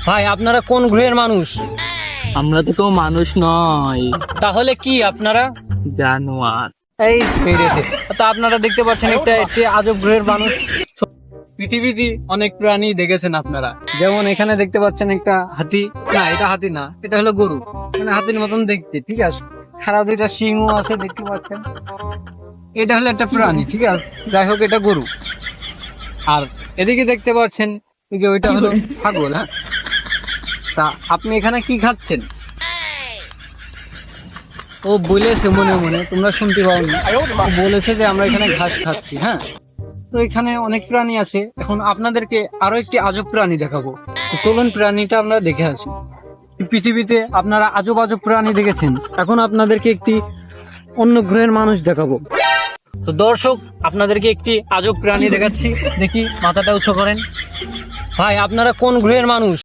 ভাই আপনারা কোন গ্রহের মানুষ? আমরা তো কেউ মানুষ নয়, তাহলে কি আপনারা? জানোয়ার। এই পেরেছে। তো আপনারা দেখতে পাচ্ছেন একটি আজব গ্রহের মানুষ। পৃথিবীতে অনেক প্রাণী দেখেছেন আপনারা, যেমন এখানে দেখতে পাচ্ছেন একটা হাতি। না, এটা হাতি না, এটা হলো গরু। মানে হাতির মতন দেখতে, ঠিক আছে। খারাপ দুইটা শিংও আছে দেখতে পাচ্ছেন। এটা হলো একটা প্রাণী, ঠিক আছে। যাই হোক, এটা গরু। আর এদিকে দেখতে পাচ্ছেন এই যে ওইটা হলো ছাগল। হ্যাঁ, তা আপনি এখানে কি খাচ্ছেন? ও বলেছে মনে মনে, তোমরা শুনতে পাওনি। ও বলেছে যে আমরা এখানে ঘাস খাচ্ছি। হ্যাঁ, তো এখানে অনেক প্রাণী আছে। এখন আপনাদেরকে আরো একটি আজব প্রাণী দেখাবো। তো চলুন প্রাণীটা আমরা দেখে আসি। পৃথিবীতে আপনারা আজব আজব প্রাণী দেখেছেন, এখন আপনাদেরকে একটি অন্য গ্রহের মানুষ দেখাবো। তো দর্শক, আপনাদেরকে একটি আজব প্রাণী দেখাচ্ছি। দেখি, মাথাটা উঁচু করেন। ভাই আপনারা কোন গ্রহের মানুষ?